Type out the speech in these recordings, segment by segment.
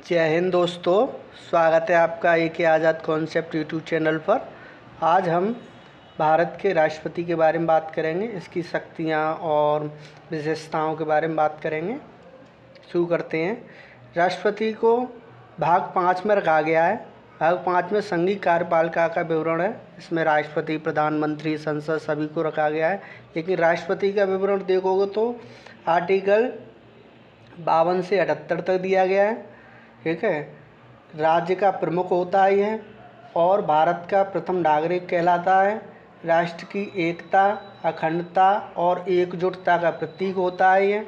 जय हिंद दोस्तों, स्वागत है आपका एक आज़ाद कॉन्सेप्ट यूट्यूब चैनल पर। आज हम भारत के राष्ट्रपति के बारे में बात करेंगे, इसकी शक्तियाँ और विशेषताओं के बारे में बात करेंगे। शुरू करते हैं। राष्ट्रपति को भाग 5 में रखा गया है। भाग 5 में संघीय कार्यपालिका का विवरण है। इसमें राष्ट्रपति, प्रधानमंत्री, संसद सभी को रखा गया है। लेकिन राष्ट्रपति का विवरण देखोगे तो आर्टिकल 52 से 78 तक दिया गया है। ठीक है। राज्य का प्रमुख होता है यह, और भारत का प्रथम नागरिक कहलाता है। राष्ट्र की एकता, अखंडता और एकजुटता का प्रतीक होता है यह।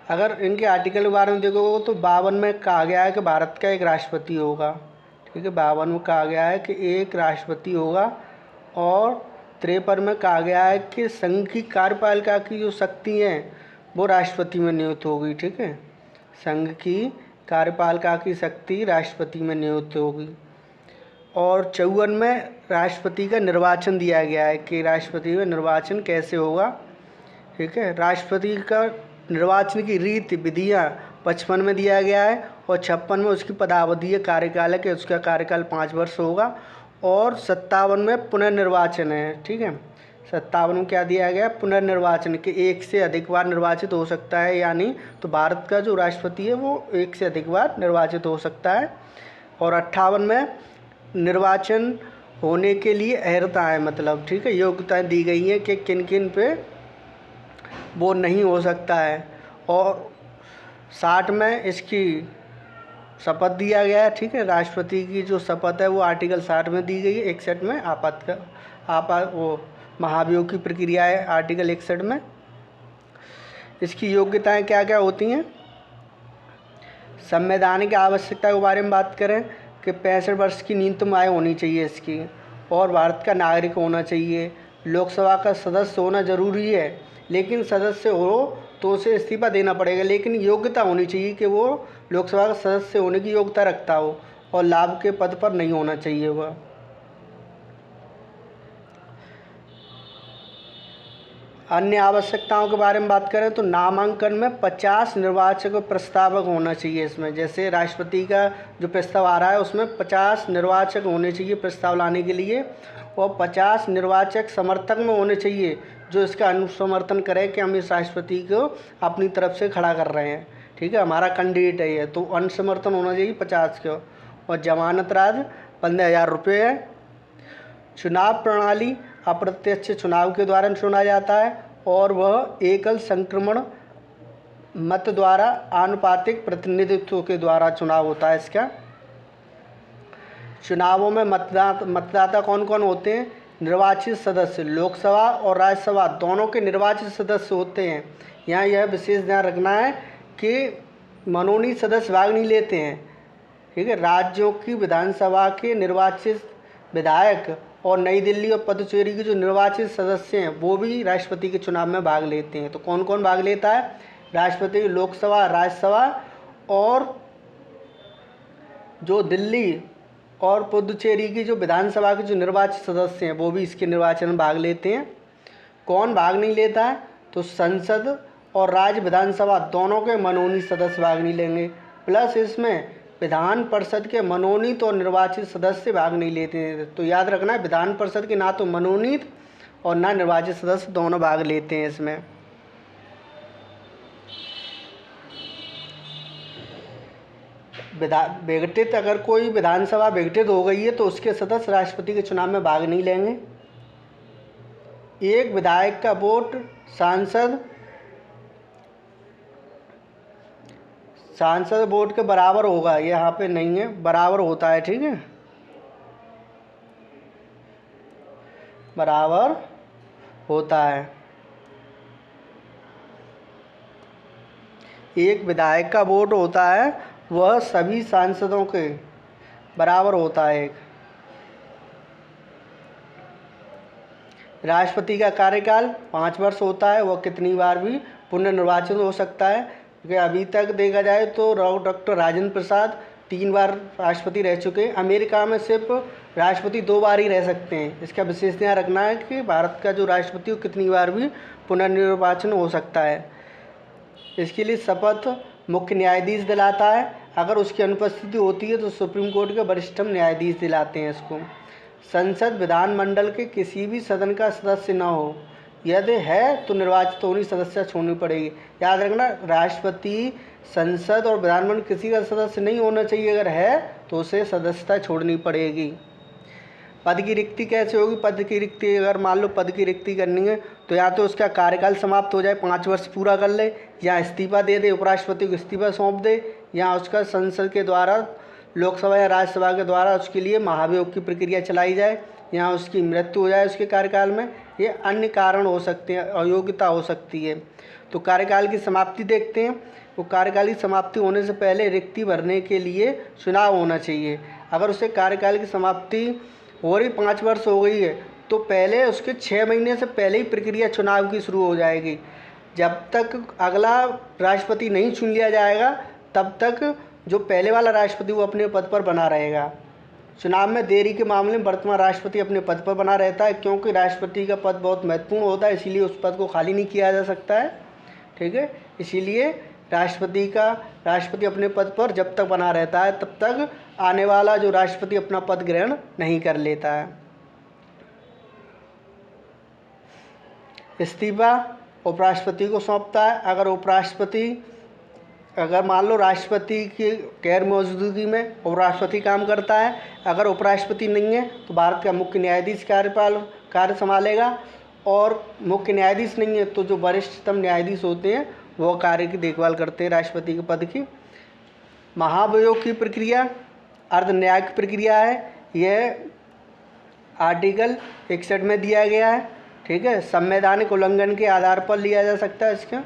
अगर इनके आर्टिकल के बारे में देखोगे तो 52 में कहा गया है कि भारत का एक राष्ट्रपति होगा। ठीक है, 52 में कहा गया है कि एक राष्ट्रपति होगा, और 53 में कहा गया है कि संघ की कार्यपालिका की जो शक्ति हैं वो राष्ट्रपति में नियुक्त होगी। ठीक है, संघ की कार्यपालिका की शक्ति राष्ट्रपति में नियुक्त होगी। और 54 में राष्ट्रपति का निर्वाचन दिया गया है कि राष्ट्रपति में निर्वाचन कैसे होगा। ठीक है, राष्ट्रपति का निर्वाचन की रीति विधियाँ 55 में दिया गया है, और 56 में उसकी पदावधि कार्यकाल है कि उसका कार्यकाल 5 वर्ष होगा। और 57 में पुनर्निर्वाचन है। ठीक है, 57 में क्या दिया गया, पुनर्निर्वाचन के एक से अधिक बार निर्वाचित हो सकता है, यानी तो भारत का जो राष्ट्रपति है वो एक से अधिक बार निर्वाचित हो सकता है। और 58 में निर्वाचन होने के लिए अर्हता है, मतलब ठीक है, योग्यताएं दी गई हैं कि किन किन पे वो नहीं हो सकता है। और 60 में इसकी शपथ दिया गया है। ठीक है, राष्ट्रपति की जो शपथ है वो आर्टिकल 60 में दी गई है। 61 में वो महाभियोग की प्रक्रिया है आर्टिकल 61 में। इसकी योग्यताएं क्या क्या होती हैं। संवैधानिक आवश्यकता के बारे में बात करें कि 65 वर्ष की न्यूनतम आयु होनी चाहिए इसकी, और भारत का नागरिक होना चाहिए। लोकसभा का सदस्य होना जरूरी है, लेकिन सदस्य हो तो उसे इस्तीफा देना पड़ेगा, लेकिन योग्यता होनी चाहिए कि वो लोकसभा का सदस्य होने की योग्यता रखता हो, और लाभ के पद पर नहीं होना चाहिए वह। अन्य आवश्यकताओं के बारे में बात करें तो नामांकन में 50 निर्वाचक प्रस्तावक होना चाहिए इसमें। जैसे राष्ट्रपति का जो प्रस्ताव आ रहा है उसमें 50 निर्वाचक होने चाहिए प्रस्ताव लाने के लिए, और 50 निर्वाचक समर्थक में होने चाहिए जो इसका अनुसमर्थन करें कि हम इस राष्ट्रपति को अपनी तरफ से खड़ा कर रहे हैं। ठीक है, हमारा कैंडिडेट है ये, तो अनुसमर्थन होना चाहिए 50 का। और जमानत राशि 15,000 रुपये है। चुनाव प्रणाली अप्रत्यक्ष चुनाव के द्वारा चुना जाता है, और वह एकल संक्रमण मत द्वारा आनुपातिक प्रतिनिधित्व के द्वारा चुनाव होता है इसका। चुनावों में मतदाता कौन कौन होते हैं। निर्वाचित सदस्य, लोकसभा और राज्यसभा दोनों के निर्वाचित सदस्य होते हैं। यहाँ यह विशेष ध्यान रखना है कि मनोनीत सदस्य भाग नहीं लेते हैं। ठीक है, राज्यों की विधानसभा के निर्वाचित विधायक और नई दिल्ली और पुदुचेरी के जो निर्वाचित सदस्य हैं वो भी राष्ट्रपति के चुनाव में भाग लेते हैं। तो कौन कौन भाग लेता है। राष्ट्रपति, लोकसभा, राज्यसभा, और जो दिल्ली और पुदुचेरी की जो विधानसभा के जो निर्वाचित सदस्य हैं वो भी इसके निर्वाचन में भाग लेते हैं। कौन भाग नहीं लेता है, तो संसद और राज्य विधानसभा दोनों के मनोनीत सदस्य भाग नहीं लेंगे, प्लस इसमें विधान परिषद के मनोनीत और निर्वाचित सदस्य भाग नहीं लेते हैं। तो याद रखना है, विधान परिषद के ना तो मनोनीत और ना निर्वाचित सदस्य दोनों भाग लेते हैं इसमें। विघटित, अगर कोई विधानसभा विघटित हो गई है तो उसके सदस्य राष्ट्रपति के चुनाव में भाग नहीं लेंगे। एक विधायक का वोट सांसद वोट के बराबर होगा, ये यहाँ पे नहीं है, बराबर होता है। ठीक है, बराबर होता है। एक विधायक का वोट होता है वह सभी सांसदों के बराबर होता है। राष्ट्रपति का कार्यकाल 5 वर्ष होता है, वह कितनी बार भी पुनर्निर्वाचित हो सकता है। क्योंकि अभी तक देखा जाए तो डॉक्टर राजेंद्र प्रसाद 3 बार राष्ट्रपति रह चुके हैं। अमेरिका में सिर्फ राष्ट्रपति 2 बार ही रह सकते हैं। इसका विशेष ध्यान रखना है कि भारत का जो राष्ट्रपति वो कितनी बार भी पुनर्निर्वाचन हो सकता है। इसके लिए शपथ मुख्य न्यायाधीश दिलाता है। अगर उसकी अनुपस्थिति होती है तो सुप्रीम कोर्ट के वरिष्ठतम न्यायाधीश दिलाते हैं इसको। संसद विधानमंडल के किसी भी सदन का सदस्य न हो, यदि है तो निर्वाचित होनी सदस्यता छोड़नी पड़ेगी। याद रखना, राष्ट्रपति, संसद और विधानमंडल किसी का सदस्य नहीं होना चाहिए, अगर है तो उसे सदस्यता छोड़नी पड़ेगी। पद की रिक्ति कैसे होगी? पद की रिक्ति, अगर मान लो पद की रिक्ति करनी है तो या तो उसका कार्यकाल समाप्त हो जाए, 5 वर्ष पूरा कर ले, या इस्तीफा दे दे, उपराष्ट्रपति को इस्तीफा सौंप दे, या उसका संसद के द्वारा, लोकसभा या राज्यसभा के द्वारा उसके लिए महाभियोग की प्रक्रिया चलाई जाए, या उसकी मृत्यु हो जाए उसके कार्यकाल में। ये अन्य कारण हो सकते हैं, अयोग्यता हो सकती है। तो कार्यकाल की समाप्ति देखते हैं। वो कार्यकाल की समाप्ति होने से पहले रिक्ति भरने के लिए चुनाव होना चाहिए। अगर उसे कार्यकाल की समाप्ति हो रही 5 वर्ष हो गई है तो पहले उसके 6 महीने से पहले ही प्रक्रिया चुनाव की शुरू हो जाएगी। जब तक अगला राष्ट्रपति नहीं चुन लिया जाएगा तब तक जो पहले वाला राष्ट्रपति वो अपने पद पर बना रहेगा। चुनाव में देरी के मामले में वर्तमान राष्ट्रपति अपने पद पर बना रहता है, क्योंकि राष्ट्रपति का पद बहुत महत्वपूर्ण होता है, इसीलिए उस पद को खाली नहीं किया जा सकता है। ठीक है, इसीलिए राष्ट्रपति अपने पद पर जब तक बना रहता है तब तक आने वाला जो राष्ट्रपति अपना पद ग्रहण नहीं कर लेता है। इस्तीफा उपराष्ट्रपति को सौंपता है। अगर मान लो राष्ट्रपति की गैर मौजूदगी में उपराष्ट्रपति काम करता है, अगर उपराष्ट्रपति नहीं है तो भारत का मुख्य न्यायाधीश कार्य संभालेगा, और मुख्य न्यायाधीश नहीं है तो जो वरिष्ठतम न्यायाधीश होते हैं वो कार्य की देखभाल करते हैं राष्ट्रपति के पद की। महाभियोग की प्रक्रिया अर्धन्यायिक प्रक्रिया है, यह आर्टिकल 61 में दिया गया है। ठीक है, संवैधानिक उल्लंघन के आधार पर लिया जा सकता है इसका।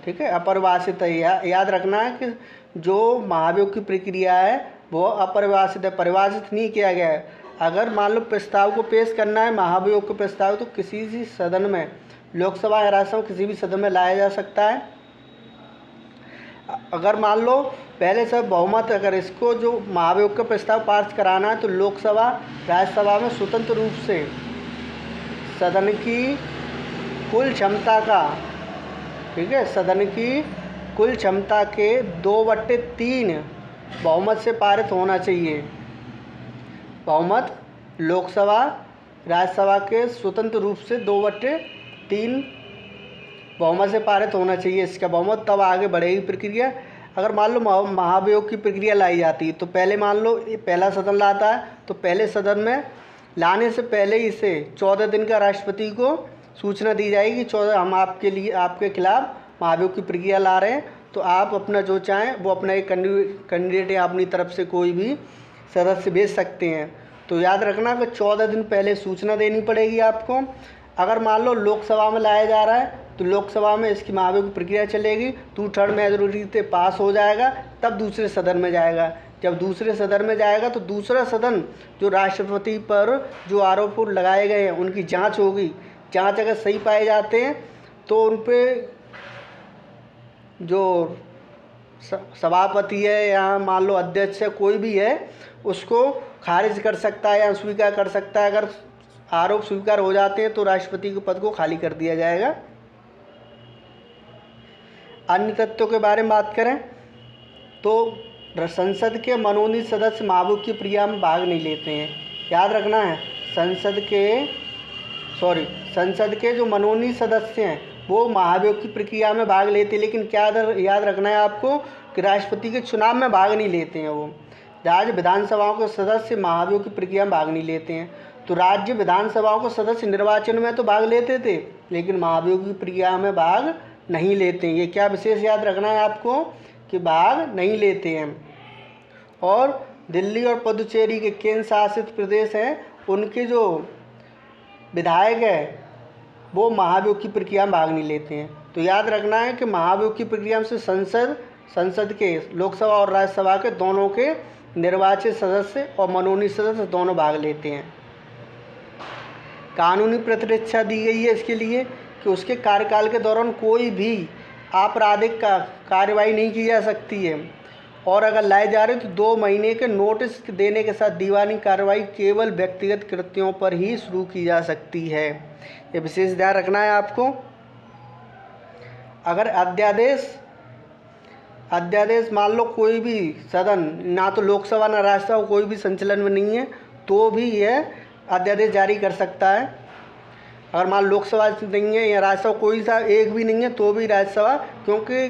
ठीक है, अपरिभाषित है। याद रखना है कि जो महाभियोग की प्रक्रिया है वो अपरिभाषित है, परिभाषित नहीं किया गया है। अगर मान लो प्रस्ताव को पेश करना है महाभियोग के प्रस्ताव, तो किसी भी सदन में, लोकसभा या राज्यसभा किसी भी सदन में लाया जा सकता है। अगर मान लो पहले से बहुमत, अगर इसको जो महाभियोग का प्रस्ताव पास कराना है तो लोकसभा राज्यसभा में स्वतंत्र रूप से सदन की कुल क्षमता का, ठीक है, सदन की कुल क्षमता के 2/3 बहुमत से पारित होना चाहिए। बहुमत लोकसभा राज्यसभा के स्वतंत्र रूप से 2/3 बहुमत से पारित होना चाहिए इसका बहुमत, तब आगे बढ़ेगी प्रक्रिया। अगर मान लो महाभियोग की प्रक्रिया लाई जाती है तो पहले मान लो पहला सदन लाता है तो पहले सदन में लाने से पहले इसे 14 दिन का राष्ट्रपति को सूचना दी जाएगी, 14 हम आपके खिलाफ महाभियोग की प्रक्रिया ला रहे हैं, तो आप अपना जो चाहें वो अपना एक कैंडिडेट या अपनी तरफ से कोई भी सदस्य भेज सकते हैं। तो याद रखना कि 14 दिन पहले सूचना देनी पड़ेगी आपको। अगर मान लो लोकसभा में लाया जा रहा है तो लोकसभा में इसकी महाभियोग की प्रक्रिया चलेगी, 2/3 मेजॉरिटी से पास हो जाएगा, तब दूसरे सदन में जाएगा। जब दूसरे सदन में जाएगा तो दूसरा सदन जो राष्ट्रपति पर जो आरोप लगाए गए हैं उनकी जांच होगी। जांच अगर सही पाए जाते हैं तो उन पर जो सभापति है या मान लो अध्यक्ष है, कोई भी है, उसको खारिज कर सकता है या स्वीकार कर सकता है। अगर आरोप स्वीकार हो जाते हैं तो राष्ट्रपति के पद को खाली कर दिया जाएगा। अन्य तथ्यों के बारे में बात करें तो संसद के मनोनीत सदस्य महाभियोग की प्रक्रिया में भाग नहीं लेते हैं। याद रखना है, संसद के जो मनोनीत सदस्य हैं वो महाभियोग की प्रक्रिया में भाग लेते हैं, लेकिन क्या याद रखना है आपको कि राष्ट्रपति के चुनाव में भाग नहीं लेते हैं। वो राज्य विधानसभाओं के सदस्य महाभियोग की प्रक्रिया में भाग नहीं लेते हैं। तो राज्य विधानसभाओं के सदस्य निर्वाचन में तो भाग लेते थे लेकिन महाभियोग की प्रक्रिया में भाग नहीं लेते हैं। ये क्या विशेष याद रखना है आपको कि भाग नहीं लेते हैं। और दिल्ली और पुदुचेरी के केंद्र शासित प्रदेश हैं, उनके जो विधायक हैं वो महाभियोग की प्रक्रिया में भाग नहीं लेते हैं। तो याद रखना है कि महाभियोग की प्रक्रिया से संसद के लोकसभा और राज्यसभा के दोनों के निर्वाचित सदस्य और मनोनीत सदस्य दोनों भाग लेते हैं। कानूनी प्रतिरक्षा दी गई है इसके लिए कि उसके कार्यकाल के दौरान कोई भी आपराधिक कार्रवाई नहीं की जा सकती है, और अगर लाए जा रहे तो 2 महीने के नोटिस देने के साथ दीवानी कार्रवाई केवल व्यक्तिगत कृत्यों पर ही शुरू की जा सकती है। ये विशेष ध्यान रखना है आपको। अगर अध्यादेश अध्यादेश मान लो कोई भी सदन, ना तो लोकसभा ना राज्यसभा, कोई भी संचलन में नहीं है तो भी यह अध्यादेश जारी कर सकता है। अगर मान लोकसभा नहीं है या राज्यसभा कोई सा एक भी नहीं है तो भी राज्यसभा, क्योंकि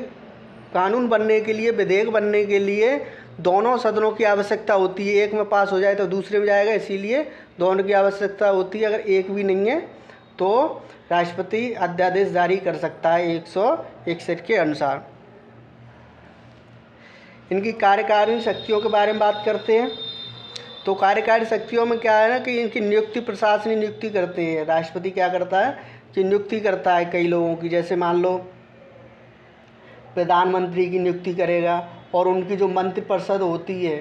कानून बनने के लिए, विधेयक बनने के लिए दोनों सदनों की आवश्यकता होती है। एक में पास हो जाए तो दूसरे में जाएगा, इसीलिए दोनों की आवश्यकता होती है। अगर एक भी नहीं है तो राष्ट्रपति अध्यादेश जारी कर सकता है 161 के अनुसार। इनकी कार्यकारिणी शक्तियों के बारे में बात करते हैं। तो कार्यकारी शक्तियों में क्या है ना कि इनकी नियुक्ति प्रशासनिक नियुक्ति करते हैं। राष्ट्रपति क्या करता है कि नियुक्ति करता है कई लोगों की, जैसे मान लो प्रधानमंत्री की नियुक्ति करेगा और उनकी जो मंत्रिपरिषद होती है,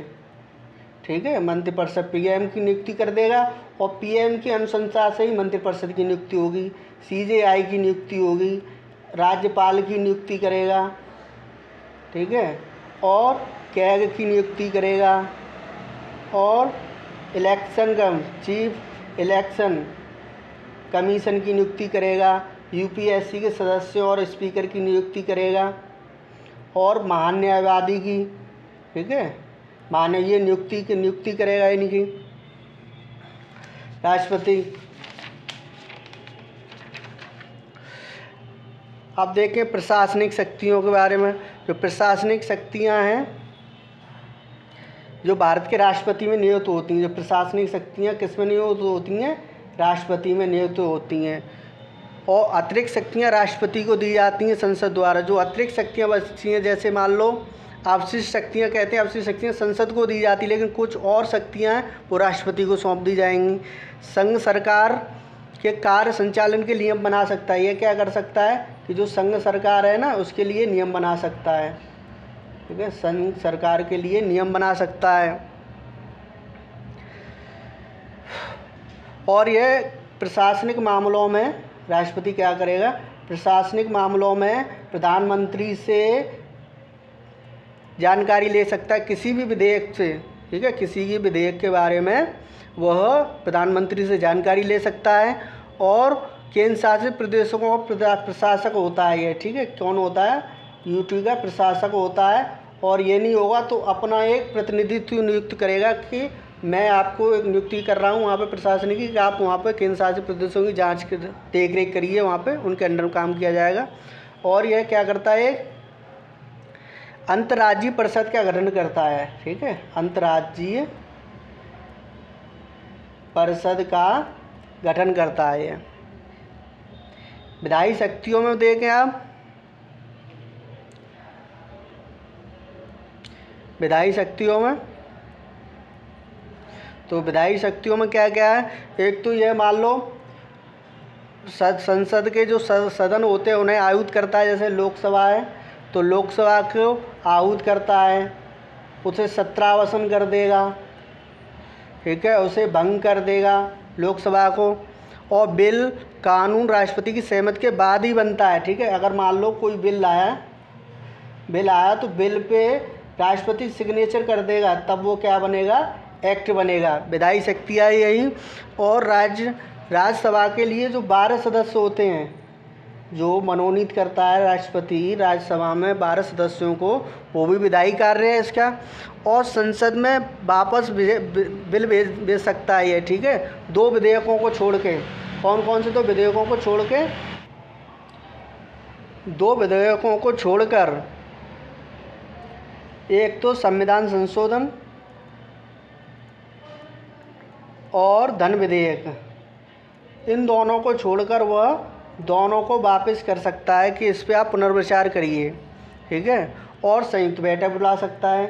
ठीक है, मंत्रिपरिषद पीएम की नियुक्ति कर देगा और पीएम की अनुशंसा से ही मंत्रिपरिषद की नियुक्ति होगी। सीजेआई की नियुक्ति होगी, राज्यपाल की नियुक्ति करेगा, ठीक है, और कैग की नियुक्ति करेगा और इलेक्शन चीफ इलेक्शन कमीशन की नियुक्ति करेगा, यूपीएससी के सदस्यों और स्पीकर की नियुक्ति करेगा और महान्यायवादी की, ठीक है, माननीय नियुक्ति करेगा इनकी राष्ट्रपति। अब देखें प्रशासनिक शक्तियों के बारे में। जो प्रशासनिक शक्तियां हैं जो भारत के राष्ट्रपति में नियुक्त होती हैं, जो प्रशासनिक शक्तियां किस में नियुक्त होती हैं, राष्ट्रपति में नियुक्त होती हैं। और अतिरिक्त शक्तियां राष्ट्रपति को दी जाती हैं संसद द्वारा। जो अतिरिक्त शक्तियां बचती हैं, जैसे मान लो अवशिष्ट शक्तियां कहते हैं, अवशिष्ट शक्तियां संसद को दी जाती, लेकिन कुछ और शक्तियां हैं वो राष्ट्रपति को सौंप दी जाएंगी। संघ सरकार के कार्य संचालन के नियम बना सकता है। ये क्या कर सकता है कि जो संघ सरकार है ना उसके लिए नियम बना सकता है, ठीक है, संघ सरकार के लिए नियम बना सकता है। और यह प्रशासनिक मामलों में राष्ट्रपति क्या करेगा, प्रशासनिक मामलों में प्रधानमंत्री से जानकारी ले सकता है किसी भी विधेयक से, ठीक है, किसी भी विधेयक के बारे में वह प्रधानमंत्री से जानकारी ले सकता है। और केंद्र शासित प्रदेशों का प्रशासक होता है ये, ठीक है, कौन होता है, यूटी का प्रशासक होता है। और ये नहीं होगा तो अपना एक प्रतिनिधित्व नियुक्त करेगा कि मैं आपको एक नियुक्ति कर रहा हूँ वहाँ पे प्रशासनिक की, कि आप वहाँ पे केंद्र शासित प्रदेशों की जांच देख रेख करिए, वहाँ पे उनके अंडर में काम किया जाएगा। और यह क्या करता है, अंतर्राज्यीय परिषद का गठन करता है, ठीक है, अंतर्राज्यीय परिषद का गठन करता है। यह विधायी शक्तियों में देखें आप, विधायी शक्तियों में, तो विधायी शक्तियों में क्या क्या है, एक तो यह मान लो संसद के जो सदन होते हैं उन्हें आयुक्त करता है। जैसे लोकसभा है तो लोकसभा को आहूत करता है, उसे सत्रावसन कर देगा, ठीक है, उसे भंग कर देगा लोकसभा को। और बिल कानून राष्ट्रपति की सहमति के बाद ही बनता है, ठीक है। अगर मान लो कोई बिल आया तो बिल पे राष्ट्रपति सिग्नेचर कर देगा, तब वो क्या बनेगा, एक्ट बनेगा। विधायी शक्तियाँ यही। और राज्यसभा के लिए जो 12 सदस्य होते हैं, जो मनोनीत करता है राष्ट्रपति राज्यसभा में 12 सदस्यों को, वो भी विधायी कार्य है इसका। और संसद में वापस बिल भेज सकता है ये, ठीक है, 2 विधेयकों को छोड़ के। कौन कौन से 2 विधेयकों को छोड़ के, 2 विधेयकों को छोड़कर, एक तो संविधान संशोधन और धन विधेयक, इन दोनों को छोड़कर वह दोनों को वापस कर सकता है कि इस पे आप पुनर्विचार करिए, ठीक है। और संयुक्त बैठक बुला सकता है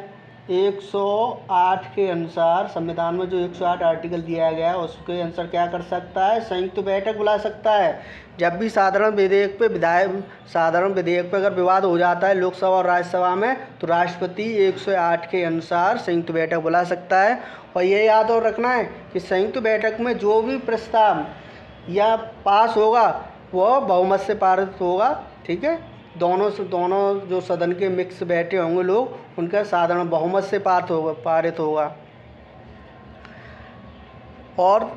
108 के अनुसार, संविधान में जो 108 आर्टिकल दिया गया है उसके अनुसार क्या कर सकता है, संयुक्त बैठक बुला सकता है। जब भी साधारण विधेयक पे अगर विवाद हो जाता है लोकसभा और राज्यसभा में, तो राष्ट्रपति 108 के अनुसार संयुक्त बैठक बुला सकता है। और ये याद और रखना है कि संयुक्त बैठक में जो भी प्रस्ताव या पास होगा वह बहुमत से पारित होगा, ठीक है। दोनों जो सदन के मिक्स बैठे होंगे लोग, उनका साधारण बहुमत से पारित होगा। और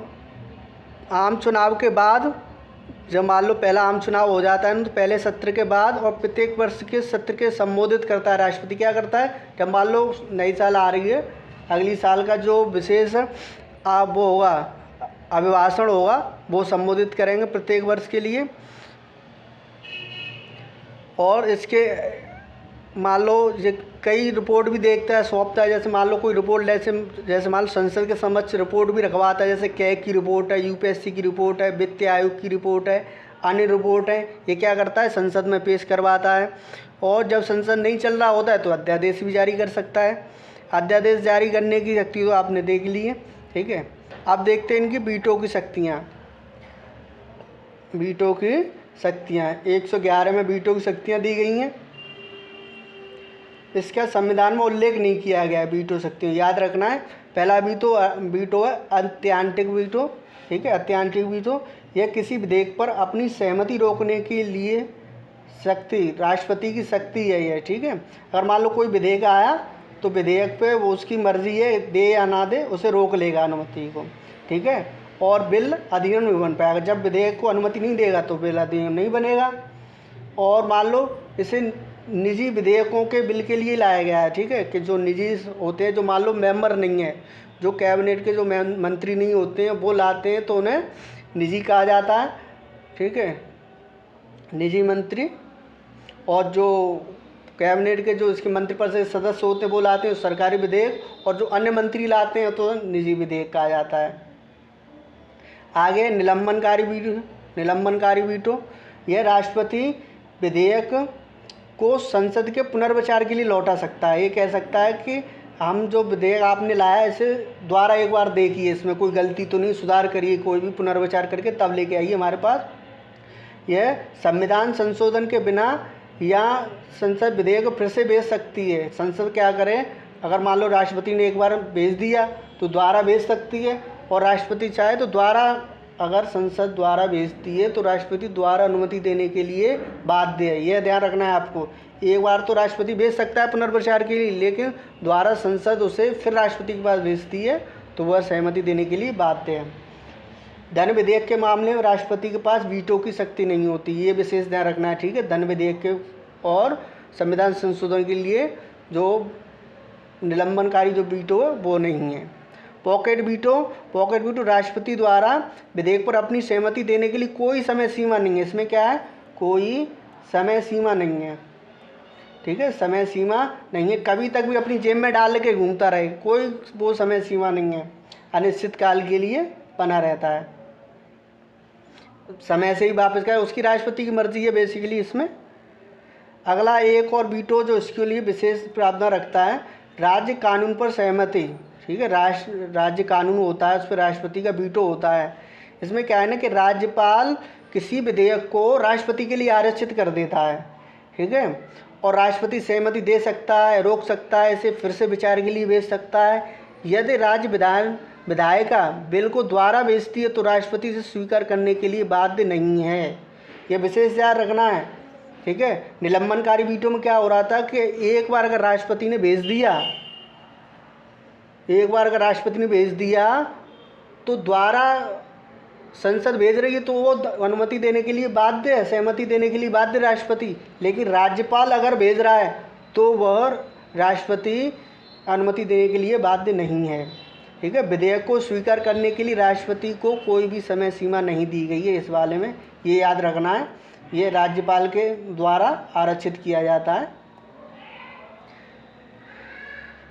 आम चुनाव के बाद जब मान लो पहला आम चुनाव हो जाता है ना, तो पहले सत्र के बाद और प्रत्येक वर्ष के सत्र के संबोधित करता है राष्ट्रपति। क्या करता है, जब मान लो नई साल आ रही है, अगली साल का जो विशेष वो होगा, अभिभाषण होगा, वो संबोधित करेंगे प्रत्येक वर्ष के लिए। और इसके मान लो ये कई रिपोर्ट भी देखता है, सौंपता है। जैसे मान लो कोई रिपोर्ट जैसे मान लो संसद के समक्ष रिपोर्ट भी रखवाता है, जैसे कैग की रिपोर्ट है, यूपीएससी की रिपोर्ट है, वित्त आयोग की रिपोर्ट है, अन्य रिपोर्ट है। ये क्या करता है, संसद में पेश करवाता है। और जब संसद नहीं चल रहा होता है तो अध्यादेश भी जारी कर सकता है। अध्यादेश जारी करने की शक्ति तो आपने देख ली है, ठीक है। अब देखते हैं इनकी वीटो की शक्तियाँ। वीटो की शक्तियाँ 111 में वीटो की शक्तियाँ दी गई हैं। इसका संविधान में उल्लेख नहीं किया गया है वीटो शक्तियों, याद रखना है। पहला वीटो है अत्यंतिक वीटो, ठीक है। अत्यंतिक वीटो यह किसी विधेयक पर अपनी सहमति रोकने के लिए शक्ति, राष्ट्रपति की शक्ति है यह, ठीक है। अगर मान लो कोई विधेयक आया तो विधेयक पे वो उसकी मर्जी है, दे या ना दे, उसे रोक लेगा अनुमति को, ठीक है। और बिल अधिनियम नहीं बन पाएगा। जब विधेयक को अनुमति नहीं देगा तो बिल अधिनियम नहीं बनेगा। और मान लो इसे निजी विधेयकों के बिल के लिए लाया गया है, ठीक है, कि जो निजी होते हैं, जो मान लो मेंबर नहीं है, जो कैबिनेट के जो मंत्री नहीं होते हैं, वो लाते हैं तो उन्हें निजी कहा जाता है, ठीक है, निजी मंत्री। और जो कैबिनेट के जो इसके मंत्रिपरिषद सदस्य होते हैं वो लाते हैं सरकारी विधेयक, और जो अन्य मंत्री लाते हैं तो निजी विधेयक कहा जाता है। आगे निलंबनकारी वीटो। निलंबनकारी वीटो यह राष्ट्रपति विधेयक को संसद के पुनर्विचार के लिए लौटा सकता है। ये कह सकता है कि हम जो विधेयक आपने लाया इसे दोबारा एक बार देखिए, इसमें कोई गलती तो नहीं, सुधार करिए, कोई भी पुनर्विचार करके तब लेके आइए हमारे पास। यह संविधान संशोधन के बिना या संसद विधेयक को फिर से भेज सकती है। संसद क्या करे, अगर मान लो राष्ट्रपति ने एक बार भेज दिया तो दोबारा भेज सकती है, और राष्ट्रपति चाहे तो दोबारा, अगर संसद द्वारा भेजती है तो राष्ट्रपति द्वारा अनुमति देने के लिए बाध्य है। यह ध्यान रखना है आपको। एक बार तो राष्ट्रपति भेज सकता है पुनर्विचार के लिए, लेकिन द्वारा संसद उसे फिर राष्ट्रपति के पास भेजती है तो वह सहमति देने के लिए बाध्य है। धन विधेयक के मामले में राष्ट्रपति के पास वीटो की शक्ति नहीं होती, ये विशेष ध्यान रखना है, ठीक है। धन विधेयक के और संविधान संशोधन के लिए जो निलंबनकारी जो वीटो है वो नहीं है। Pocket veto. पॉकेट वीटो राष्ट्रपति द्वारा विधेयक पर अपनी सहमति देने के लिए कोई समय सीमा नहीं है। इसमें क्या है, कोई समय सीमा नहीं है, ठीक है, समय सीमा नहीं है। कभी तक भी अपनी जेब में डाल के घूमता रहे, कोई वो समय सीमा नहीं है, अनिश्चित काल के लिए बना रहता है। समय से ही वापस करे, उसकी राष्ट्रपति की मर्जी है बेसिकली इसमें। अगला एक और वीटो जो इसके लिए विशेष प्रावधान रखता है, राज्य कानून पर सहमति, ठीक है। राज्य कानून होता है, उस पर राष्ट्रपति का वीटो होता है। इसमें क्या है ना कि राज्यपाल किसी विधेयक को राष्ट्रपति के लिए आरक्षित कर देता है, ठीक है, और राष्ट्रपति सहमति दे सकता है, रोक सकता है, इसे फिर से विचार के लिए भेज सकता है। यदि राज्य विधायिका बिल को द्वारा भेजती है तो राष्ट्रपति से स्वीकार करने के लिए बाध्य नहीं है। यह विशेष ध्यान रखना है, ठीक है। निलंबनकारी वीटो में क्या हो रहा था कि एक बार अगर राष्ट्रपति ने भेज दिया, एक बार अगर राष्ट्रपति ने भेज दिया तो द्वारा संसद भेज रही है तो वो अनुमति देने के लिए बाध्य है, सहमति देने के लिए बाध्य राष्ट्रपति। लेकिन राज्यपाल अगर भेज रहा है तो वह राष्ट्रपति अनुमति देने के लिए बाध्य नहीं है, ठीक है। विधेयक को स्वीकार करने के लिए राष्ट्रपति को कोई भी समय सीमा नहीं दी गई है इस वाले में, ये याद रखना है। ये राज्यपाल के द्वारा आरक्षित किया जाता है।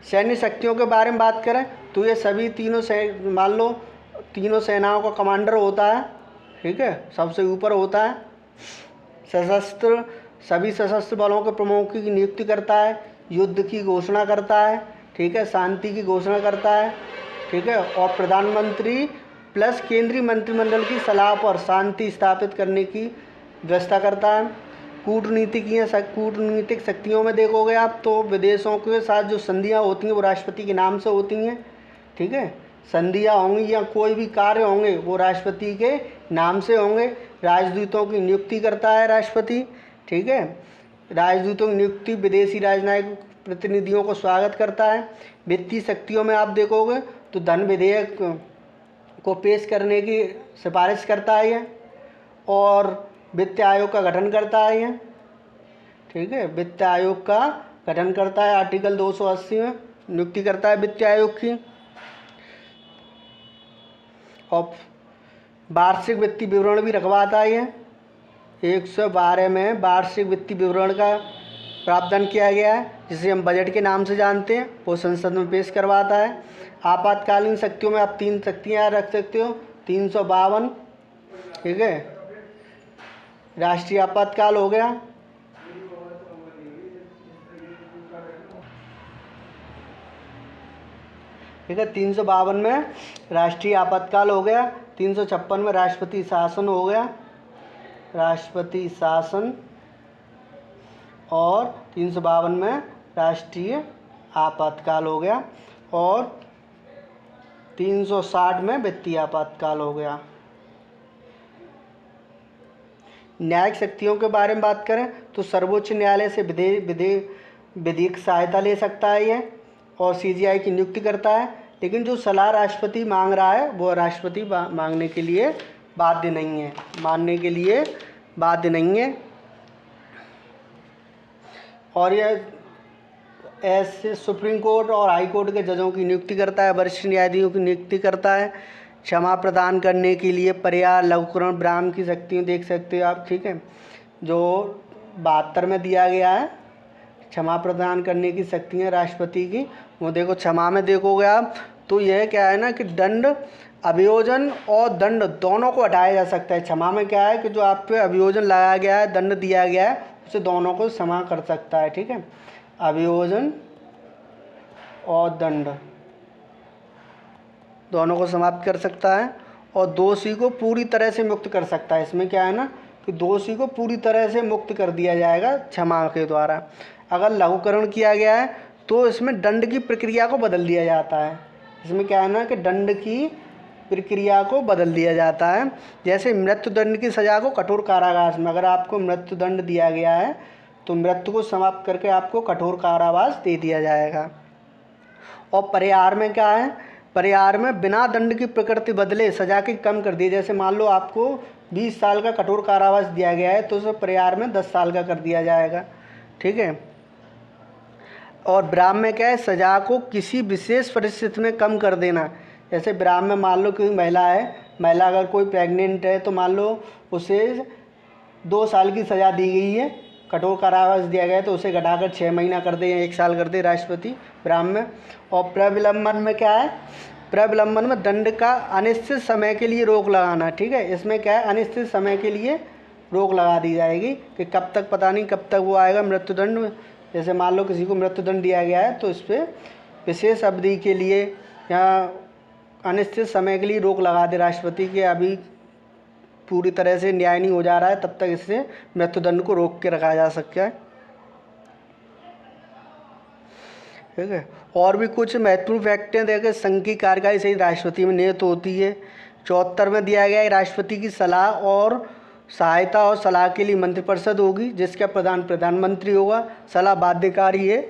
सैन्य शक्तियों के बारे में बात करें तो ये सभी तीनों मान लो तीनों सेनाओं का कमांडर होता है, ठीक है, सबसे ऊपर होता है। सभी सशस्त्र बलों के प्रमुख की नियुक्ति करता है, युद्ध की घोषणा करता है, ठीक है, शांति की घोषणा करता है, ठीक है, और प्रधानमंत्री प्लस केंद्रीय मंत्रिमंडल की सलाह पर शांति स्थापित करने की व्यवस्था करता है। कूटनीतिक शक्तियों में देखोगे आप तो विदेशों के साथ जो संधियाँ होती हैं वो राष्ट्रपति के नाम से होती हैं, ठीक है। संधियाँ होंगी या कोई भी कार्य होंगे वो राष्ट्रपति के नाम से होंगे। राजदूतों की नियुक्ति करता है राष्ट्रपति, ठीक है। राजदूतों की नियुक्ति विदेशी राजनयिक प्रतिनिधियों को स्वागत करता है। वित्तीय शक्तियों में आप देखोगे तो धन विधेयक को पेश करने की सिफारिश करता है ये, और वित्त आयोग का गठन करता है ये, ठीक है। वित्त आयोग का गठन करता है, आर्टिकल 280 में नियुक्ति करता है वित्त आयोग की। और वार्षिक वित्तीय विवरण भी रखवाता है ये, 112 में वार्षिक वित्तीय विवरण का प्रावधान किया गया है, जिसे हम बजट के नाम से जानते हैं, वो संसद में पेश करवाता है। आपातकालीन शक्तियों में आप 3 शक्तियाँ रख सकते हो, 352, ठीक है, राष्ट्रीय आपातकाल हो गया, ठीक है, 352 में राष्ट्रीय आपातकाल हो गया, 356 में राष्ट्रपति शासन हो गया, राष्ट्रपति शासन, और 352 में राष्ट्रीय आपातकाल हो गया, और 360 में वित्तीय आपातकाल हो गया। न्यायिक शक्तियों के बारे में बात करें तो सर्वोच्च न्यायालय से विधिक सहायता ले सकता है ये, और सीजीआई की नियुक्ति करता है। लेकिन जो सलाह राष्ट्रपति मांग रहा है वो राष्ट्रपति मांगने के लिए बाध्य नहीं है, मानने के लिए बाध्य नहीं है। और यह ऐसे सुप्रीम कोर्ट और हाई कोर्ट के जजों की नियुक्ति करता है, वरिष्ठ न्यायाधीशों की नियुक्ति करता है। क्षमा प्रदान करने के लिए पर्याय, लघुकरण, ब्राह्म की शक्तियाँ देख सकते हो आप, ठीक है, जो 72 में दिया गया है, क्षमा प्रदान करने की शक्तियाँ राष्ट्रपति की। वो देखो क्षमा में देखोगे आप तो यह क्या है ना कि दंड, अभियोजन और दंड दोनों को हटाया जा सकता है। क्षमा में क्या है कि जो आप पे अभियोजन लगाया गया है, दंड दिया गया है, उसे दोनों को क्षमा कर सकता है, ठीक है, अभियोजन और दंड दोनों को समाप्त कर सकता है, और दोषी को पूरी तरह से मुक्त कर सकता है। इसमें क्या है ना कि दोषी को पूरी तरह से मुक्त कर दिया जाएगा क्षमा के द्वारा। अगर लघुकरण किया गया है तो इसमें दंड की प्रक्रिया को बदल दिया जाता है। इसमें क्या है ना कि दंड की प्रक्रिया को बदल दिया जाता है। जैसे मृत्युदंड की सज़ा को कठोर कारावास में, अगर आपको मृत्युदंड दिया गया है तो मृत्यु को समाप्त करके आपको कठोर कारावास दे दिया जाएगा। और परिहार में क्या है, परिहार में बिना दंड की प्रकृति बदले सज़ा की कम कर दी। जैसे मान लो आपको 20 साल का कठोर कारावास दिया गया है तो उसे परिहार में 10 साल का कर दिया जाएगा, ठीक है। और ब्राह्म में क्या है, सज़ा को किसी विशेष परिस्थिति में कम कर देना। जैसे ब्राह्म में मान लो कोई महिला है, महिला अगर कोई प्रेग्नेंट है तो मान लो उसे 2 साल की सज़ा दी गई है, कठोर कारावास दिया गया है, तो उसे घटाकर 6 महीना कर दे या 1 साल कर दे राष्ट्रपति ब्राह्म में। और प्रविलंबन में क्या है, प्रविलंबन में दंड का अनिश्चित समय के लिए रोक लगाना, ठीक है। इसमें क्या है, अनिश्चित समय के लिए रोक लगा दी जाएगी कि कब तक, पता नहीं कब तक वो आएगा मृत्युदंड। जैसे मान लो किसी को मृत्युदंड दिया गया है तो इस पर विशेष अवधि के लिए या अनिश्चित समय के लिए रोक लगा दे राष्ट्रपति के, अभी पूरी तरह से न्याय नहीं हो जा रहा है तब तक इससे मृत्युदंड को रोक के रखा जा सकता है, ठीक है। और भी कुछ महत्वपूर्ण फैक्ट हैं, देखें संघ की कार्यकारिणी सही राष्ट्रपति में नियत होती है। 74 में दिया गया है राष्ट्रपति की सलाह और सहायता और सलाह के लिए मंत्रिपरिषद होगी, जिसका प्रधान प्रधानमंत्री होगा, सलाह बाध्यकारी है,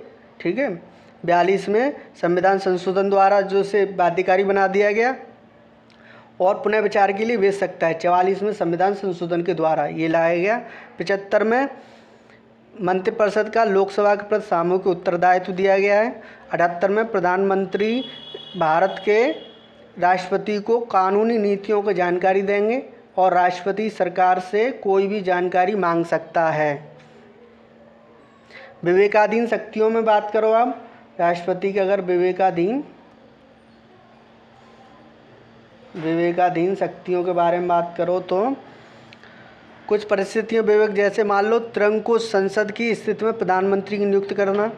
ठीक है। 42 में संविधान संशोधन द्वारा जो से बाध्यकारी बना दिया गया और पुनः विचार के लिए भेज सकता है। 44 में संविधान संशोधन के द्वारा ये लाया गया। 75 में मंत्रिपरिषद का लोकसभा के प्रति सामूहिक उत्तरदायित्व दिया गया है। 78 में प्रधानमंत्री भारत के राष्ट्रपति को कानूनी नीतियों की जानकारी देंगे और राष्ट्रपति सरकार से कोई भी जानकारी मांग सकता है। विवेकाधीन शक्तियों में बात करो आप, राष्ट्रपति के अगर विवेकाधीन शक्तियों के बारे में बात करो तो कुछ परिस्थितियों विवेक, जैसे मान लो त्रिंकुश संसद की स्थिति में प्रधानमंत्री की नियुक्ति करना।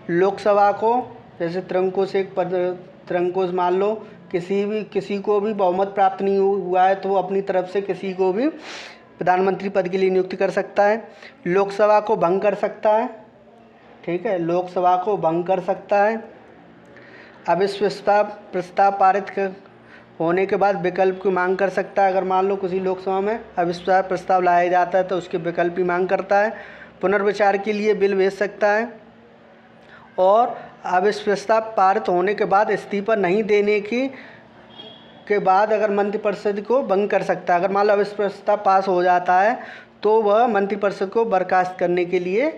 लोकसभा को जैसे त्रिंकुश मान लो किसी को भी बहुमत प्राप्त नहीं हुआ है तो वो अपनी तरफ से किसी को भी प्रधानमंत्री पद के लिए नियुक्ति कर सकता है। लोकसभा को भंग कर सकता है, ठीक है, लोकसभा को भंग कर सकता है। अविश्वास प्रस्ताव पारित होने के बाद विकल्प की मांग कर सकता है। अगर मान लो किसी लोकसभा में अविश्वास प्रस्ताव लाया जाता है तो उसके विकल्प की मांग करता है। पुनर्विचार के लिए बिल भेज सकता है और अविश्वास पारित होने के बाद इस्तीफा नहीं देने की के बाद अगर मंत्रिपरिषद को भंग कर सकता है। अगर मान लो अविश्वास प्रस्ताव पास हो जाता है तो वह मंत्रिपरिषद को बर्खास्त करने के लिए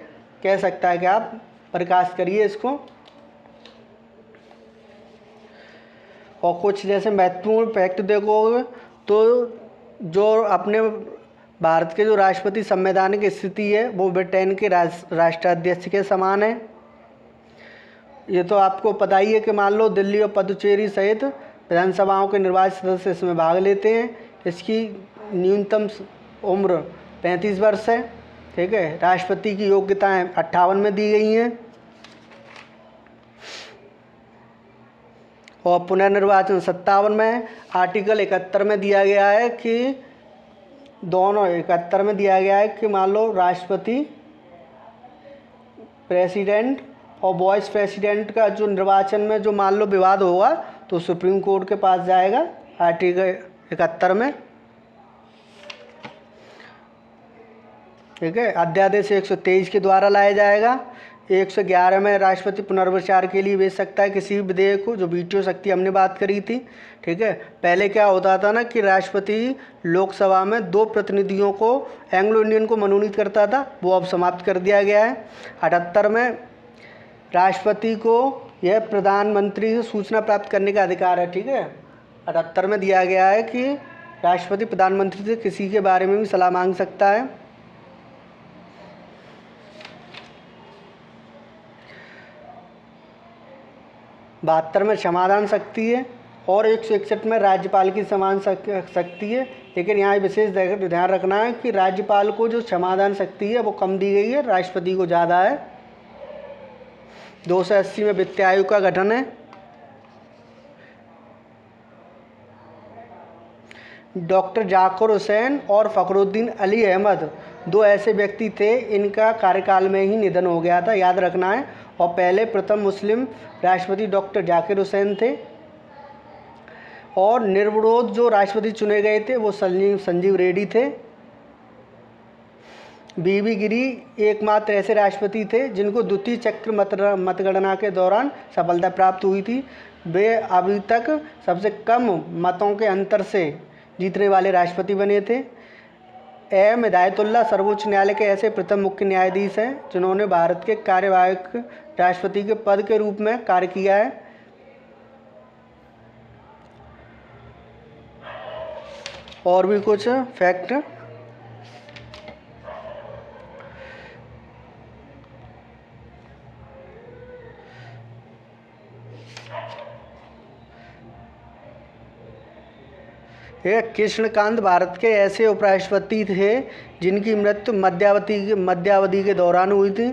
कह सकता है कि आप बर्खास्त करिए इसको। और कुछ जैसे महत्वपूर्ण फैक्ट देखोगे तो जो अपने भारत के जो राष्ट्रपति संवैधानिक स्थिति है वो ब्रिटेन के राष्ट्राध्यक्ष के समान है। ये तो आपको पता ही है कि मान लो दिल्ली और पुडुचेरी सहित विधानसभाओं के निर्वाचित सदस्य इसमें भाग लेते हैं। इसकी न्यूनतम उम्र 35 वर्ष है। ठीक है, राष्ट्रपति की योग्यताएं 58 में दी गई हैं और पुनर्निर्वाचन 57 में। आर्टिकल 71 में दिया गया है कि दोनों 71 में दिया गया है कि मान लो राष्ट्रपति प्रेसिडेंट और वाइस प्रेसिडेंट का जो निर्वाचन में जो मान लो विवाद होगा तो सुप्रीम कोर्ट के पास जाएगा आर्टिकल 71 में। ठीक है, अध्यादेश 123 के द्वारा लाया जाएगा। 111 में राष्ट्रपति पुनर्विचार के लिए भेज सकता है किसी भी विधेयक को, जो वीटो शक्ति हमने बात करी थी। ठीक है, पहले क्या होता था ना कि राष्ट्रपति लोकसभा में 2 प्रतिनिधियों को एंग्लो इंडियन को मनोनीत करता था, वो अब समाप्त कर दिया गया है। 78 में राष्ट्रपति को यह प्रधानमंत्री से सूचना प्राप्त करने का अधिकार है। ठीक है, 78 में दिया गया है कि राष्ट्रपति प्रधानमंत्री से किसी के बारे में भी सलाह मांग सकता है। बहत्तर में क्षमादान शक्ति है और 161 में राज्यपाल की समान शक्ति है। लेकिन यहाँ विशेष ध्यान रखना है कि राज्यपाल को जो क्षमादान शक्ति है वो कम दी गई है, राष्ट्रपति को ज़्यादा है। 280 में वित्त आयोग का गठन है। डॉक्टर जाकिर हुसैन और फ़खरुद्दीन अली अहमद 2 ऐसे व्यक्ति थे, इनका कार्यकाल में ही निधन हो गया था, याद रखना है। और पहले प्रथम मुस्लिम राष्ट्रपति डॉक्टर जाकिर हुसैन थे और निर्विरोध जो राष्ट्रपति चुने गए थे वो संजीव रेड्डी थे। बीबी गिरी एकमात्र ऐसे राष्ट्रपति थे जिनको द्वितीय चक्र मतगणना के दौरान सफलता प्राप्त हुई थी। वे अभी तक सबसे कम मतों के अंतर से जीतने वाले राष्ट्रपति बने थे। एम हिदायतुल्लाह सर्वोच्च न्यायालय के ऐसे प्रथम मुख्य न्यायाधीश हैं जिन्होंने भारत के कार्यवाहक राष्ट्रपति के पद के रूप में कार्य किया है। और भी कुछ फैक्ट, कृष्णकांत भारत के ऐसे उपराष्ट्रपति थे जिनकी मृत्यु मध्यावधि के दौरान हुई थी।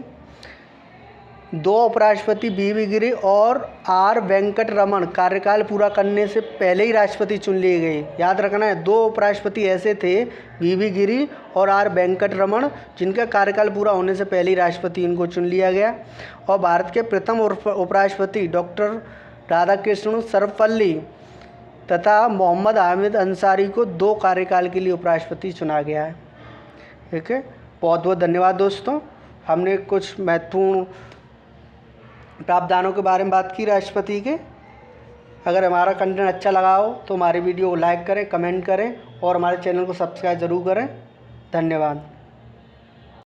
2 उपराष्ट्रपति बीबी गिरी और आर वेंकट रमन कार्यकाल पूरा करने से पहले ही राष्ट्रपति चुन लिए गए। याद रखना है, 2 उपराष्ट्रपति ऐसे थे बीबी गिरी और आर वेंकट रमन जिनका कार्यकाल पूरा होने से पहले ही राष्ट्रपति इनको चुन लिया गया। और भारत के प्रथम उपराष्ट्रपति डॉक्टर राधाकृष्णन सर्वपल्ली तथा मोहम्मद हामिद अंसारी को 2 कार्यकाल के लिए उपराष्ट्रपति चुना गया है। ठीक है, बहुत बहुत धन्यवाद दोस्तों। हमने कुछ महत्वपूर्ण प्रावधानों के बारे में बात की राष्ट्रपति के। अगर हमारा कंटेंट अच्छा लगा हो तो हमारे वीडियो को लाइक करें, कमेंट करें और हमारे चैनल को सब्सक्राइब ज़रूर करें। धन्यवाद।